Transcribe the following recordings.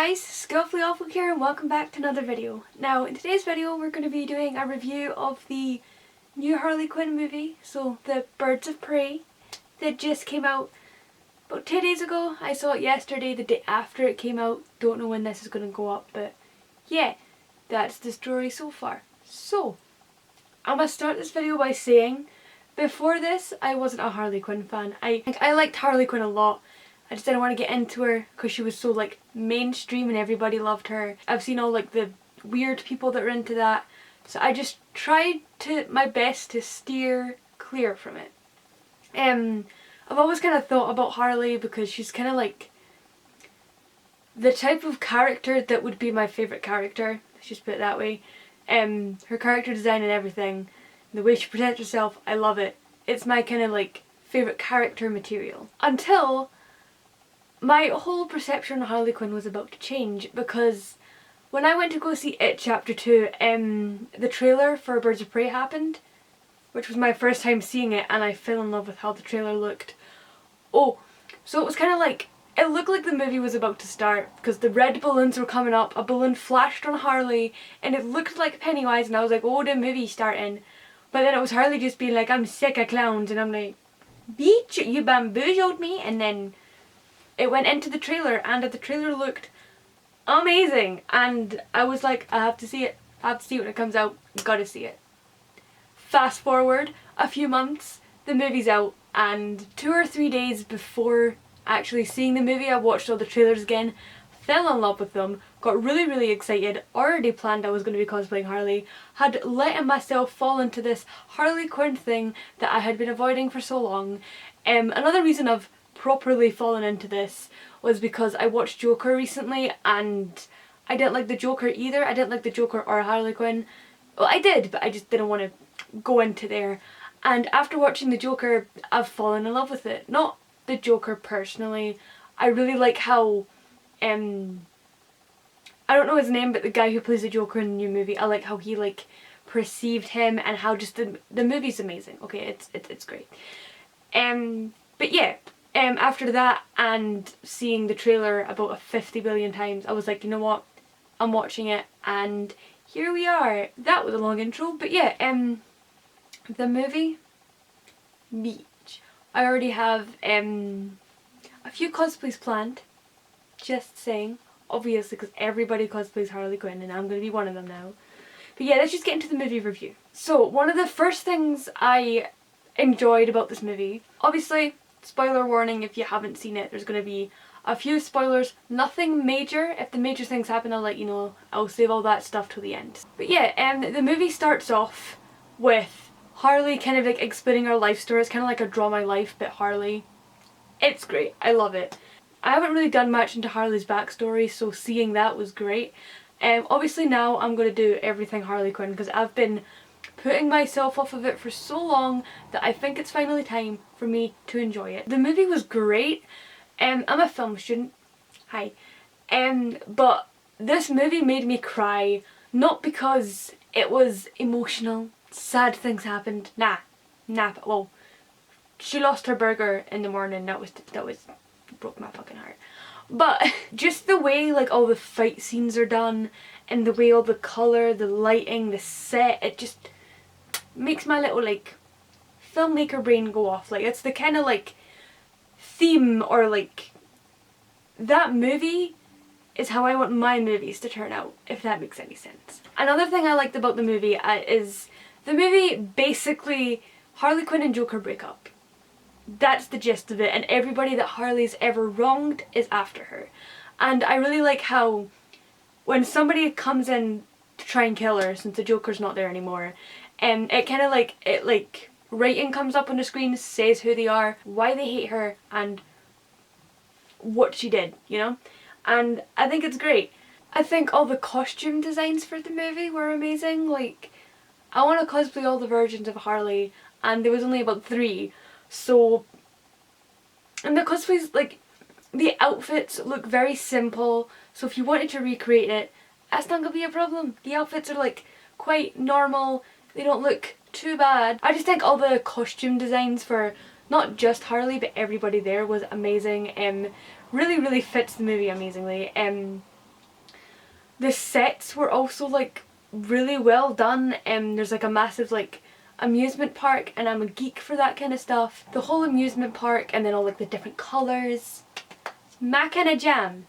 guys, Skillfully Awful here and welcome back to another video. Now in today's video we're going to be doing a review of the new Harley Quinn movie, so the Birds of Prey, that just came out about 2 days ago. I saw it yesterday, the day after it came out. Don't know when this is going to go up, but yeah, that's the story so far. So, I'm going to start this video by saying, before this I wasn't a Harley Quinn fan. I liked Harley Quinn a lot. I just didn't want to get into her because she was so like mainstream and everybody loved her. I've seen all like the weird people that are into that, so I just tried my best to steer clear from it. I've always kind of thought about Harley because she's kind of like the type of character that would be my favourite character, let's just put it that way. Her character design and everything, the way she presents herself, I love it. It's my kind of like favourite character material. Until my whole perception on Harley Quinn was about to change, because when I went to go see It Chapter 2, the trailer for Birds of Prey happened, which was my first time seeing it, and I fell in love with how the trailer looked. Oh, so it was kind of like, it looked like the movie was about to start, because the red balloons were coming up, a balloon flashed on Harley, and it looked like Pennywise, and I was like, oh, the movie's starting. But then it was Harley just being like, I'm sick of clowns, and I'm like, bitch, you bamboozled me, and then it went into the trailer, and the trailer looked amazing, and I was like, I have to see it. I have to see it when it comes out. Gotta see it. Fast forward a few months, the movie's out, and 2 or 3 days before actually seeing the movie, I watched all the trailers again, fell in love with them, got really excited, already planned I was going to be cosplaying Harley, had let myself fall into this Harley Quinn thing that I had been avoiding for so long. Another reason of properly fallen into this was because I watched Joker recently and I didn't like the Joker either. I didn't like the Joker or Harley Quinn. Well, I did, but I just didn't want to go into there. And after watching the Joker, I've fallen in love with it. Not the Joker personally. I really like how, I don't know his name, but the guy who plays the Joker in the new movie, I like how he like perceived him and how just the movie's amazing. Okay, it's great. But yeah. After that and seeing the trailer about 50 billion times, I was like, you know what, I'm watching it, and here we are. That was a long intro, but yeah, the movie, beach. I already have a few cosplays planned, just saying, obviously because everybody cosplays Harley Quinn and I'm going to be one of them now. But yeah, let's just get into the movie review. So, one of the first things I enjoyed about this movie, obviously, spoiler warning if you haven't seen it, there's going to be a few spoilers, nothing major. If the major things happen, I'll let you know. I'll save all that stuff till the end. But yeah, the movie starts off with Harley kind of like explaining her life story. It's kind of like a Draw My Life, but Harley. It's great, I love it. I haven't really done much into Harley's backstory, so seeing that was great. Obviously now I'm going to do everything Harley Quinn because I've been putting myself off of it for so long that I think it's finally time for me to enjoy it. The movie was great. I'm a film student. Hi. But this movie made me cry, not because it was emotional, sad things happened. Nah. Well, she lost her burger in the morning. That was broke my fucking heart. But just the way like all the fight scenes are done and the way all the colour, the lighting, the set, it just makes my little like filmmaker brain go off. Like it's the kind of like theme, or like that movie is how I want my movies to turn out, if that makes any sense. Another thing I liked about the movie is the movie basically, Harley Quinn and Joker break up. That's the gist of it, and everybody that Harley's ever wronged is after her. And I really like how when somebody comes in to try and kill her, since the Joker's not there anymore, it kind of like, writing comes up on the screen, says who they are, why they hate her, and what she did, you know? And I think it's great. I think all the costume designs for the movie were amazing. Like, I want to cosplay all the versions of Harley, and there was only about 3. So, and the cosplays, like, the outfits look very simple, so if you wanted to recreate it, that's not going to be a problem. The outfits are like quite normal, they don't look too bad. I just think all the costume designs for not just Harley but everybody there was amazing. Really fits the movie amazingly. The sets were also like really well done. There's like a massive like amusement park, and I'm a geek for that kind of stuff. The whole amusement park, and then all like the different colours. My kind of jam.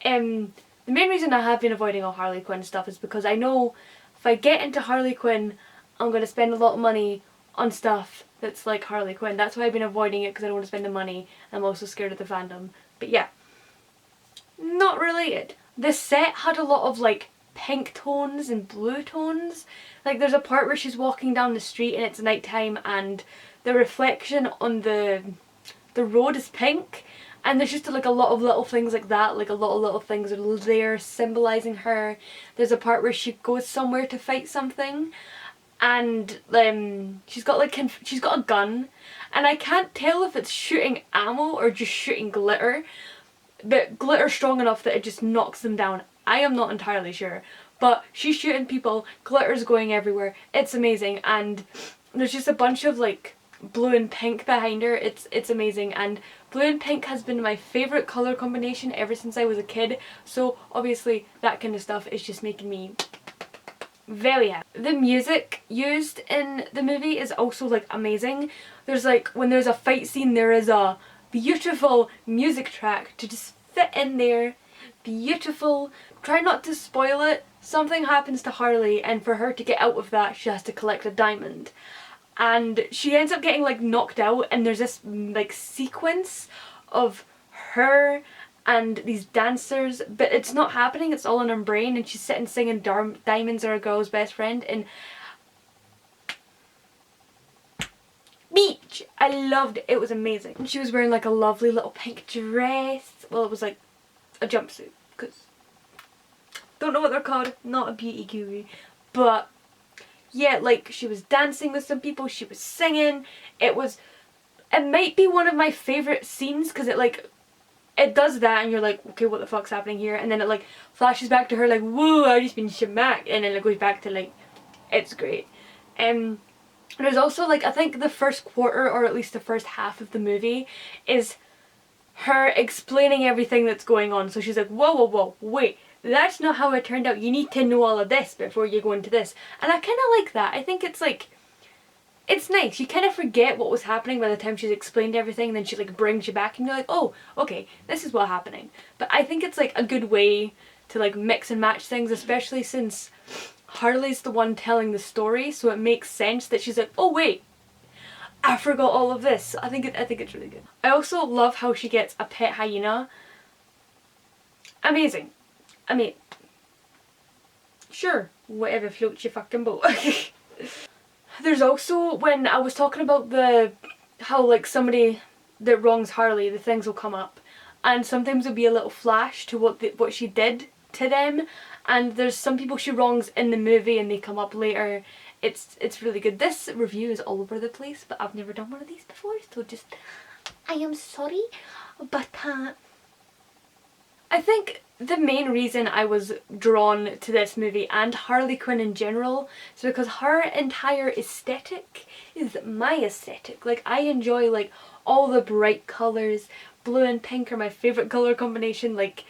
The main reason I have been avoiding all Harley Quinn stuff is because I know if I get into Harley Quinn, I'm going to spend a lot of money on stuff that's like Harley Quinn. That's why I've been avoiding it, because I don't want to spend the money. I'm also scared of the fandom. But yeah, not related. The set had a lot of like pink tones and blue tones. Like there's a part where she's walking down the street and it's nighttime, and the reflection on the road is pink. And there's just like a lot of little things like that, like a lot of little things are there symbolising her. There's a part where she goes somewhere to fight something, and she's got a gun, and I can't tell if it's shooting ammo or just shooting glitter, but glitter strong enough that it just knocks them down. I am not entirely sure, but she's shooting people, glitter's going everywhere. It's amazing, and there's just a bunch of like blue and pink behind her. It's amazing, and blue and pink has been my favourite colour combination ever since I was a kid, so obviously that kind of stuff is just making me very happy. The music used in the movie is also like amazing. There's like, when there's a fight scene, there is a beautiful music track to just fit in there. Beautiful. Try not to spoil it. Something happens to Harley, and for her to get out of that, she has to collect a diamond. And she ends up getting like knocked out, and there's this like sequence of her and these dancers, but it's not happening, it's all in her brain, and she's sitting singing Diamonds Are a Girl's Best Friend, and beach! I loved it. It was amazing. And she was wearing like a lovely little pink dress. Well, it was like a jumpsuit, because don't know what they're called, not a beauty guru, but yeah, like she was dancing with some people, she was singing. It might be one of my favourite scenes, because it does that and you're like, okay, what the fuck's happening here? And then it like flashes back to her like, whoa, I've just been smacked, and then it goes back to like, it's great. There's also like, I think the first quarter, or at least the first half of the movie, is her explaining everything that's going on. So she's like, whoa, whoa, whoa, wait, that's not how it turned out. You need to know all of this before you go into this. And I kind of like that. I think it's like, it's nice. You kind of forget what was happening by the time she's explained everything, and then she like brings you back and you're like, oh, okay, this is what's happening. But I think it's like a good way to like mix and match things, especially since Harley's the one telling the story, so it makes sense that she's like, oh wait, I forgot all of this. I think it's really good. I also love how she gets a pet hyena. Amazing. I mean, sure, whatever floats your fucking boat. There's also, when I was talking about how like somebody that wrongs Harley, the things will come up, and sometimes there'll be a little flash to what she did to them, and there's some people she wrongs in the movie and they come up later. It's really good. This review is all over the place, but I've never done one of these before, so just, I am sorry, but I think the main reason I was drawn to this movie and Harley Quinn in general is because her entire aesthetic is my aesthetic. Like, I enjoy like all the bright colours. Blue and pink are my favourite colour combination. Like,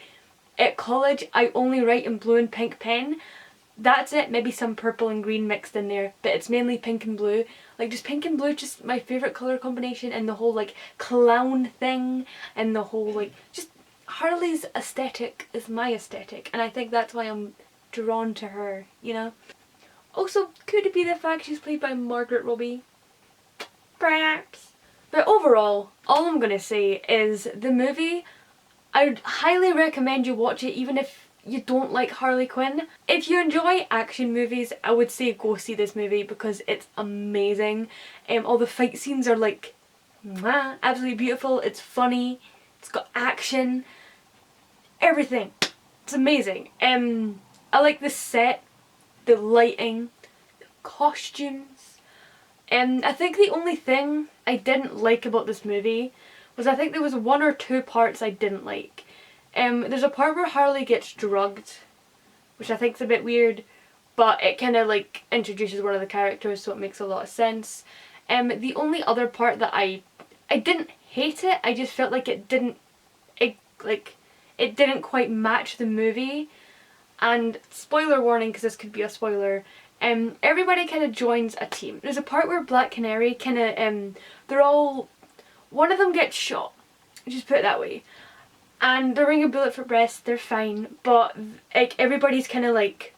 at college I only write in blue and pink pen. That's it, maybe some purple and green mixed in there, but it's mainly pink and blue. Like, just pink and blue, just my favourite colour combination, and the whole like clown thing, and the whole like, just Harley's aesthetic is my aesthetic, and I think that's why I'm drawn to her, you know? Also, could it be the fact she's played by Margaret Robbie? Perhaps. But overall, all I'm gonna say is the movie, I would highly recommend you watch it even if you don't like Harley Quinn. If you enjoy action movies, I would say go see this movie because it's amazing. All the fight scenes are like, mwah, absolutely beautiful. It's funny, it's got action, everything. It's amazing. I like the set, the lighting, the costumes. I think the only thing I didn't like about this movie was, I think there was one or two parts I didn't like. There's a part where Harley gets drugged, which I think is a bit weird, but it kind of like introduces one of the characters, so it makes a lot of sense. The only other part that I didn't hate it, I just felt like it didn't quite match the movie, and spoiler warning because this could be a spoiler, everybody kind of joins a team. There's a part where Black Canary kind of, they're all, one of them gets shot, just put it that way, and they're wearing a bulletproof vest, they're fine, but like everybody's kind of like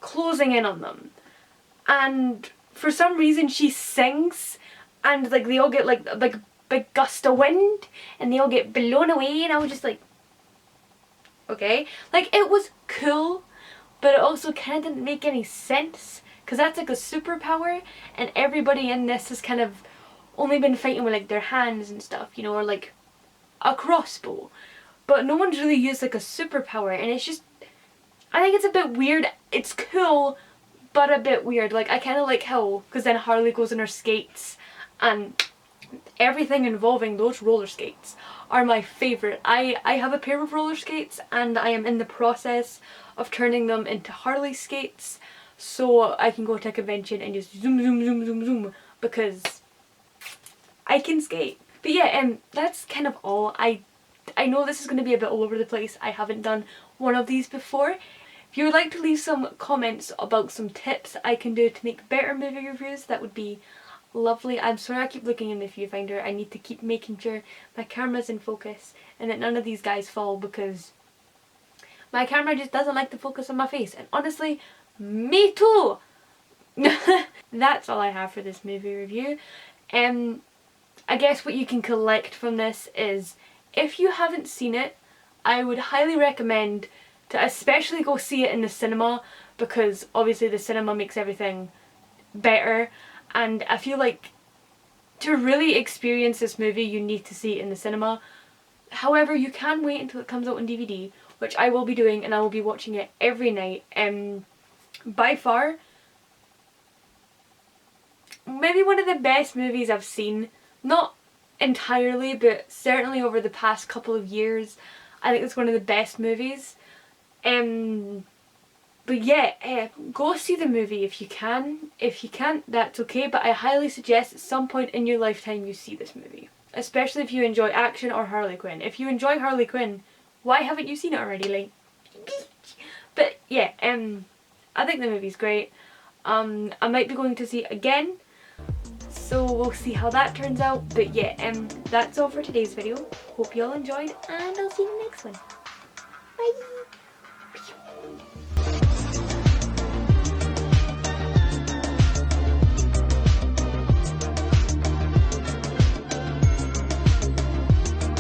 closing in on them, and for some reason she sings, and like they all get like a big gust of wind, and they all get blown away, and I was just like, okay, like it was cool, but it also kind of didn't make any sense, because that's like a superpower, and everybody in this has kind of only been fighting with like their hands and stuff, you know, or like a crossbow, but no one's really used like a superpower, and it's just, I think it's a bit weird. It's cool, but a bit weird. Like I kind of like how, because then Harley goes on her skates, and everything involving those roller skates are my favourite. I have a pair of roller skates, and I am in the process of turning them into Harley skates, so I can go to a convention and just zoom zoom zoom zoom zoom, because I can skate. But yeah, that's kind of all. I know this is going to be a bit all over the place. I haven't done one of these before. If you would like to leave some comments about some tips I can do to make better movie reviews, that would be lovely. I'm sorry I keep looking in the viewfinder. I need to keep making sure my camera's in focus and that none of these guys fall, because my camera just doesn't like to focus on my face, and honestly, me too! That's all I have for this movie review. I guess what you can collect from this is, if you haven't seen it, I would highly recommend to especially go see it in the cinema, because obviously the cinema makes everything better, and I feel like to really experience this movie you need to see it in the cinema. However, you can wait until it comes out on DVD, which I will be doing, and I will be watching it every night. By far, maybe one of the best movies I've seen, not entirely, but certainly over the past couple of years. I think it's one of the best movies. But yeah, go see the movie if you can. If you can't, that's okay, but I highly suggest at some point in your lifetime you see this movie. Especially if you enjoy action or Harley Quinn. If you enjoy Harley Quinn, why haven't you seen it already? Like, but yeah, I think the movie's great. I might be going to see it again, so we'll see how that turns out. But yeah, that's all for today's video. Hope you all enjoyed, and I'll see you in the next one. Bye!